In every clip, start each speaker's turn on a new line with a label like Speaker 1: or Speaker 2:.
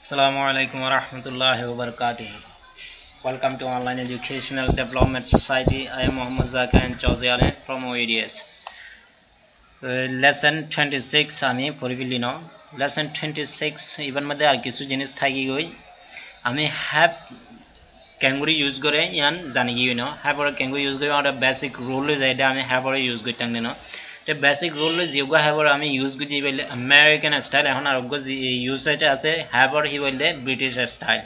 Speaker 1: Assalamualaikum warahmatullahi wabarakatuh. Welcome to Online Educational Development Society. I am Muhammad Zakir and Chowziale from OEDS. Lesson 26 আমি পড়িবিলি ন lesson 26 ইবার মধ্যে আর কিছু জিনিস থাকি গই আমি হ্যাভ ক্যাঙ্গুরি ইউজ করে ইয়ান জানি গই ন হ্যাভ আর ক্যাঙ্গুরি ইউজ করে আর বেসিক রুল যাইদা আমি হ্যাভ আর ইউজ করি টাংনে ন তে বেসিক রুল জিওগা হ্যাভ আর আমি ইউজ করি বলে আমেরিকান স্টাইল এখন আর গো ইউসেজ আছে হ্যাভ আর হি বলে ব্রিটিশ স্টাইল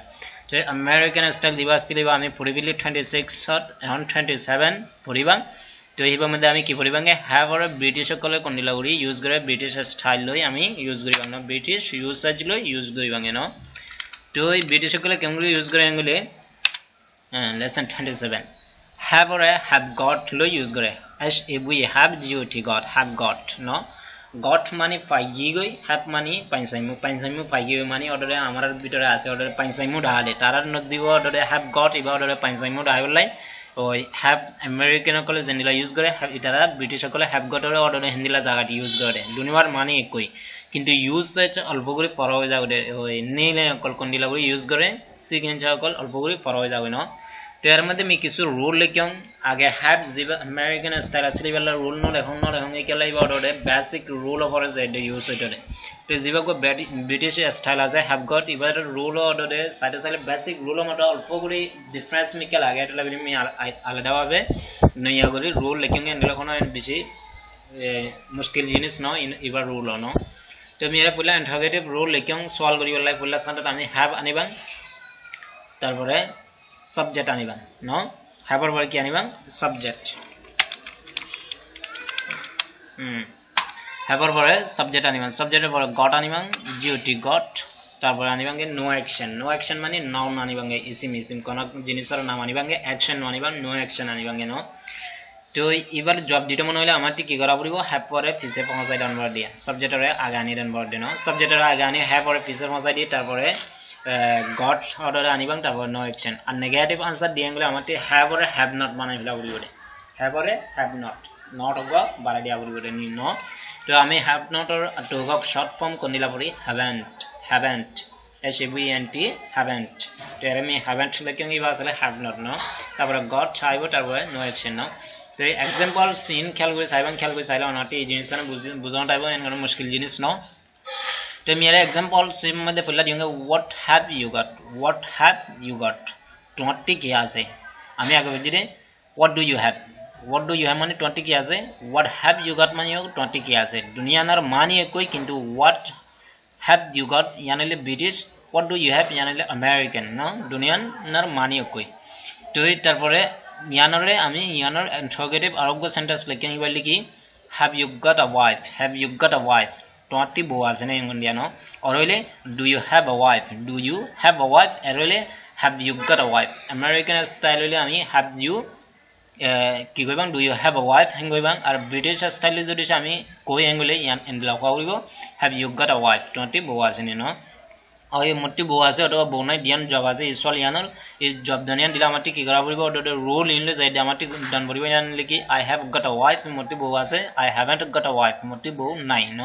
Speaker 1: তে আমেরিকান স্টাইল দিবা সিলেবা আমি পড়িবিলি 26 ত এখন 27 পড়িবা তো এইবার মধ্যে আমি কি পড়িবাঙ্গে হ্যাভ আর ব্রিটিশ সকলে কোনদিলা উড়ি ইউজ করে ব্রিটিশ স্টাইল লই আমি ইউজ করি বাং ব্রিটিশ ইউসেজ লই ইউজ করি বাঙ্গে ন তো এই ব্রিটিশ সকলে কেমন ইউজ করে আঙ্গুলে lesson 27 have or have got লই ইউজ করে as if we have got have got no got মানে পাইগি গই have মানে পাইসাইমু পাইগি মানে অর্ডারে আমার ভিতরে আছে অর্ডারে পাইসাইমু ডালে তারার নদ দিব অর্ডারে have got ইবা অর্ডারে পাইসাইমু ডাইবলাই ওই have আমেরিকান সকলে জেনিলা ইউজ করে have ইতারা ব্রিটিশ সকলে have got এর অর্ডারে হিন্দিলা জায়গাটি ইউজ করে দুনিয়ার মানে একই কিন্তু ইউজেজ অল্প করে ফর হয়ে যাবে ওই নেলে কল কোনদিলা করে ইউজ করে সিগনেচার কল অল্প করে ফর হয়ে যাবে না তো এর মধ্যে আমি কিছু রুল লিখম আগে হ্যাভ জিবা আমেরিকান স্টাইল আসলে বেলা রুল ন এখন একেলা ইবা অর্ডারে বেসিক রুল অফ যে ইউজ হইতরে তো জিবা কো ব্রিটিশ স্টাইল আছে হ্যাভ গট ইবার রুল অর্ডারে সাইডে সাইডে বেসিক রুল মত অল্প করে ডিফারেন্স মিকে লাগে এটা লাগি আমি আলাদা ভাবে নইয়া করে রুল লিখিং এন্ডলা কোন বেশি মুশকিল জিনিস ন ইবার রুল ন তো আমি এর পড়লা ইন্টারোগেটিভ রুল লিখিং সলভ করি বলাই পড়লা সাথে আমি হ্যাভ আনিবা তারপরে subject আনিবা ন হ্যাভ এর পরে কি আনিবা সাবজেক্ট হ্যাভ এর পরে সাবজেক্ট আনিবা সাবজেক্টের পরে গট আনিবা জিওটি গট তারপরে আনিবাঙ্গে নো অ্যাকশন মানে নাউন আনিবাঙ্গে ইসিম কোন জিনিসের নাম আনিবাঙ্গে অ্যাকশন আনিবা নো অ্যাকশন আনিবাঙ্গে ন তো এবার জব দিতে মনে হলে আমার কি করা পড়িব হ্যাভ পরে পিছে পৌঁছাই ডান বার দিয়া সাবজেক্টের আগে আনি ডান বার দেন সাবজেক্টের আগে আনি হ্যাভ পরে পিছে পৌঁছাই দি তারপরে গট অর্ডারে আনিবাং তারপর নো অ্যাকশন আর নেগেটিভ আনসার দিয়ে গেলে আমাতে হ্যাভ আর হ্যাভ নট বানাই ফেলা পড়িব হ্যাভ আর হ্যাভ নট হব বাড়াই দিয়া পড়িব নি ন তো আমি হ্যাভ নট আর টুক শর্ট ফর্ম কোন দিলা পড়ি হ্যাভেন্ট HAVENT হ্যাভেন্ট তো এর আমি হ্যাভেন্ট লিখে নিবা আসলে হ্যাভ নট ন তারপরে গট চাইবো তারপরে নো অ্যাকশন ন তো এক্সাম্পল সিন খেয়াল করে চাইলে অনাটি এই জিনিসটা বুঝানো টাইব এন মুশকিল জিনিস ন তো মেরে एग्जांपल सिम मध्ये पहिला दिंगे व्हाट हैव यू गॉट তোমারটি কি আছে আমি আগে বুঝি রে व्हाट डू यू हैव মানে তোমারটি কি আছে व्हाट हैव यू गॉट মানে তোমারটি কি আছে দুনিয়ার মানে একই কিন্তু व्हाट हैव यू गॉट ইয়ানলে British what do you have ইয়ানলে আমেরিকান না দুনিয়ার মানে একই তো তারপরে ইয়ানরে আমি ইয়ানর ইন্টারোগেটিভ আরোগ্য সেন্টেন্স লিখে নিবা লিখি have you got a wife তোমারটি বউ আছে না ইন্ডিয়া ন আর হইলে do you have a wife আর হইলে have you got a wife American style হইলে আমি হ্যাভ ইউ কি কইবাং do you have a wife হেং কইবাং আর ব্রিটিশ স্টাইলে যদি আমি কই এঙ্গলে ইয়ান এন্ডলা কইব have you got a wife তোমারটি বউ আছে ন আর এই মোটি বউ আছে অথবা বউ নাই দিয়ান জব আছে ইসল ইয়ানর এই জব দানিয়ান দিলা আমারটি কি করা পড়িব অর্ডার রোল ইনলে যাই আমারটি ডান পড়িব ইয়ান লিখি আই হ্যাভ গট আ ওয়াইফ মোটি বউ আছে আই হ্যাভেন্ট গট আ ওয়াইফ মোটি বউ নাই ন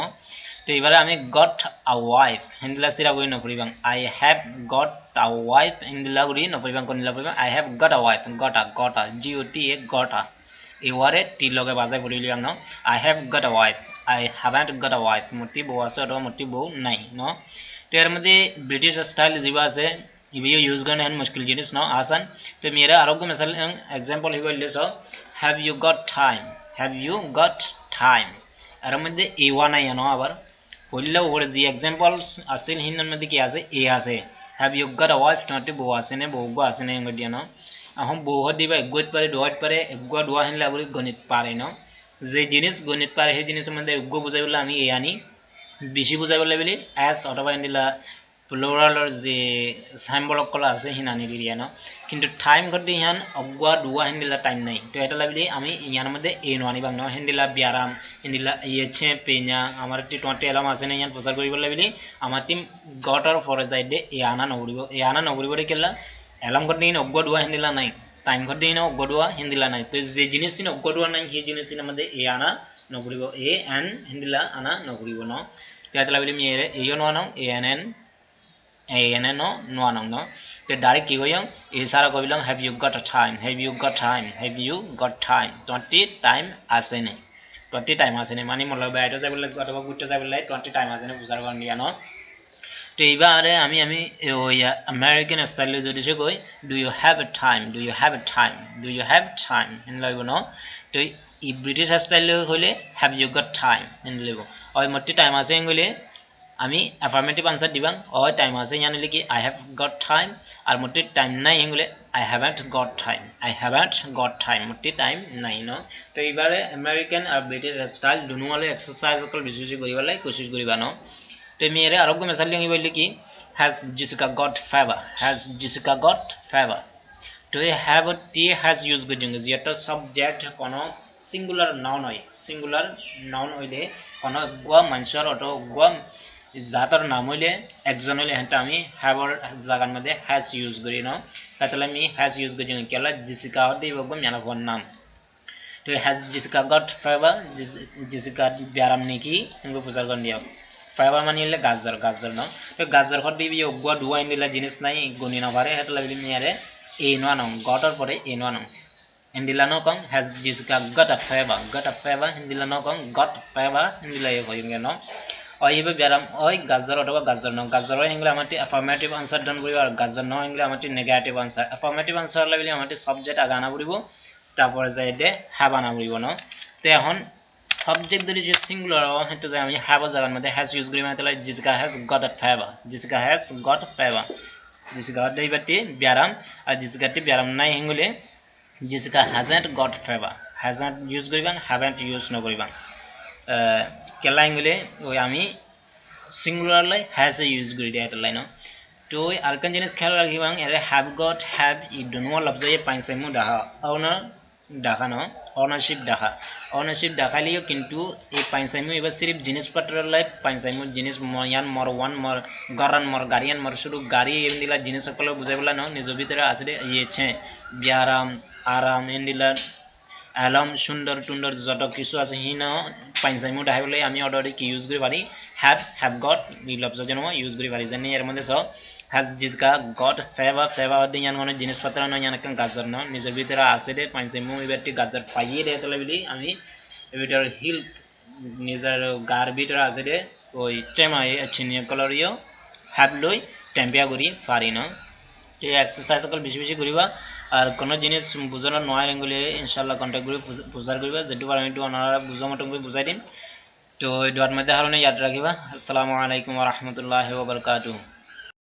Speaker 1: তো এবারে আমি গট আ ওয়াইফ হিন্দিলা সিরা বই নপড়িবাং I have got a wife হিন্দিলা গুড়ি নপড়িবাং কোনদিলা পড়িবাং I have got a wife got a GOT got a এবারে টি লগে বাজাই পড়িলিয়াম ন I have got a wife I haven't got a wife মোটি বউ আছে অথবা মোটি বউ নাই ন তো এর মধ্যে ব্রিটিশ স্টাইল জিবা আছে ইবিও ইউজ করনে হেন মুশকিল জিনিস ন আসান তো মেরা আরোগ্য মিসাল एग्जांपल হিবলে so have you got time এর মধ্যে এওয়া নাই ন আবার পড়লে ওর যে एग्जांपल्स আসেল হিন্দির মধ্যে কি আছে এ আছে have you got a wife not বউ আছে না বউ আছে না ইংরেজি ন এখন বউ দিবা গত পারে দোয়াত পারে একগা দোয়া হিনলা বলি গণিত পারে ন যে জিনিস গণিত পারে সেই জিনিসের মধ্যে একগা বুঝাইবলে আমি এ আনি বেশি বুঝাইবলে বলি এস অথবা ইন্দিলা প্লুরালর যে সাইম্বল কলা আছে হিনানি দিরিয়া ন কিন্তু টাইম করতে ইয়ান অগা দোয়া হিন্দিলা টাইম নাই তো এটা লাগলি আমি ইয়ার মধ্যে এ ননি বাং ন হিন্দিলা বিয়ারাম হিন্দিলা ইয়েছে পেña আমার টি 20 এলাম আছে না ইয়ান প্রচার করিব লাগলি আমার টিম গটর ফরে যাই দে এ আনা নগরিব রে কেলা এলাম করতে ইন অগা দোয়া হিন্দিলা নাই টাইম করতে ইন অগা দোয়া হিন্দিলা নাই তো যে জিনিস ইন অগা দোয়া নাই সেই জিনিস ইন মধ্যে এ আনা নগরিব এ এন হিন্দিলা আনা নগরিব ন তো এটা লাগলি মেরে এইও ন এ এন এন এনে ন নোয়া নং ন তে ডাইরেক্ট কি কইম ইশারা কইলাম হ্যাভ ইউ গট আ time have you got time have you got time 20 time আছে নে 20 টাইম আছে নে মানে মল বাইরে যাইবলে অথবা ঘুরতে যাইবলে 20 টাইম আছে নে বুঝার কারণ দিয়া ন তো এইবারে আমি ওই আমেরিকান স্টাইলে যদি সে কই do you have a time do you have a time do you have time এন লাগব ন তো ই ব্রিটিশ স্টাইলে হইলে হ্যাভ ইউ গট টাইম এন লাগব ওই মতি টাইম আছে এঙ্গলে আমি অ্যাফার্মেটিভ আনসার দিবাং ওই টাইম আছে জানিলে কি আই হ্যাভ গট টাইম আর মতি টাইম নাই এঙ্গলে I haven't got time I haven't got time মতি টাইম নাই ন তো এইবারে আমেরিকান আর ব্রিটিশ স্টাইল দুনুয়ালে এক্সারসাইজ অকল বেশি করিবালাই কোশিশ করিবা ন তো মেরে আরোগ্য মেসাল লিখি বললি কি has Jessica got favour has Jessica got favour তো এই হ্যাভ টি হ্যাজ ইউজ করি যেটা সাবজেক্ট কোনো সিঙ্গুলার নাউন হয় সিঙ্গুলার নাউন হইলে কোনো গোয়া মানুষের অটো গোয়া জাতার নাম হইলে একজন হইলে হেঁটে আমি হ্যাভর জায়গার মধ্যে হ্যাজ ইউজ করি ন তাহলে আমি হ্যাজ ইউজ করি কেলা জেসিকা হতে বলবো মেনাফোর নাম তো has Jessica got fever Jessica ব্যারাম নাকি ইनको প্রচার করে দিও ফাইবার মানে হলে গাজর গাজর ন তো গাজর হট দিবি অগুয়া দুয়া ইন্দিলা জিনিস নাই গুনি না পারে হেতলা বিলি মিয়ারে এ নোয়া নং গটর পরে এ নোয়া নং ইন্দিলা ন কং has Jessica got a fever ইন্দিলা ন কং গট ফেভার ইন্দিলা এ হইঙ্গে ন ওই এবে ব্যারাম ওই গাজর অথবা গাজর ন গাজর ইংলে আমাটি অ্যাফার্মেটিভ আনসার ডান করিব আর গাজর ন ইংলে আমাটি নেগেটিভ আনসার অ্যাফার্মেটিভ আনসার লাগলে আমাটি সাবজেক্ট আগানা পড়িব তারপরে যাই দে হ্যাভ আনা পড়িব ন তো এখন subject that is just singular or to say I have a zagan mate has used grima like Jessica has got a favor Jessica has got a favor Jessica daibati biaram are Jessica ti biaram nai hingule Jessica hasn't got favor hasn't used griban haven't used no griban kela hingule ওই আমি singular লাই has a used grid এটা লাই no তো আরকান জিনিস খেয়াল রাখিবাং এরে have got have ই দুনো লফজয়ে পাইছাইমু ডাহা আউনা ডাকা ন অনারশিপ ডাকা অনারশিপ ডাকালিও কিন্তু এই পাইছাইমু এবার সিরিফ জিনিসপত্র লাই পাইছাইমু জিনিস ময়ান মর ওয়ান মর গারান মর গাড়িয়ান মর শুধু গাড়ি এন্দিলা জিনিস সকল বুঝাইবলা ন নিজ ভিতরে আসলে ইয়েছে বিয়ারাম আরাম এন্দিলা আলম সুন্দর টুন্দর যত কিছু আছে হি ন পাইছাইমু ডাহাইবলে আমি অর্ডারে কি ইউজ করি পারি হ্যাভ গট এই লফজ যেন ইউজ করি পারি জানি এর মধ্যে সব has jiska got favor favor দিয়ান কোন জিনিসপত্র ন ইয়ান কেন গাজর ন নিজের ভিতরে আছে রে পাইছে মু এবারটি গাজর পাইয়ে রে তলে বলি আমি এবিটার হিল নিজের গার ভিতরে আছে রে ওই চেমাই চিনি কলরিও হ্যাভ লই টেম্পিয়া করি পারি ন এই এক্সারসাইজ সকল বেশি বেশি করিবা আর কোন জিনিস বুঝানো নয় রেঙ্গুলি ইনশাআল্লাহ কন্টাক্ট করে প্রচার করিবা যেটু পারি একটু অনারা বুঝা মতন করে বুঝাই দিন তো এই দোয়ার মধ্যে হারনে ইয়াদ রাখিবা আসসালামু আলাইকুম ওয়া রাহমাতুল্লাহি ওয়া বারাকাতুহু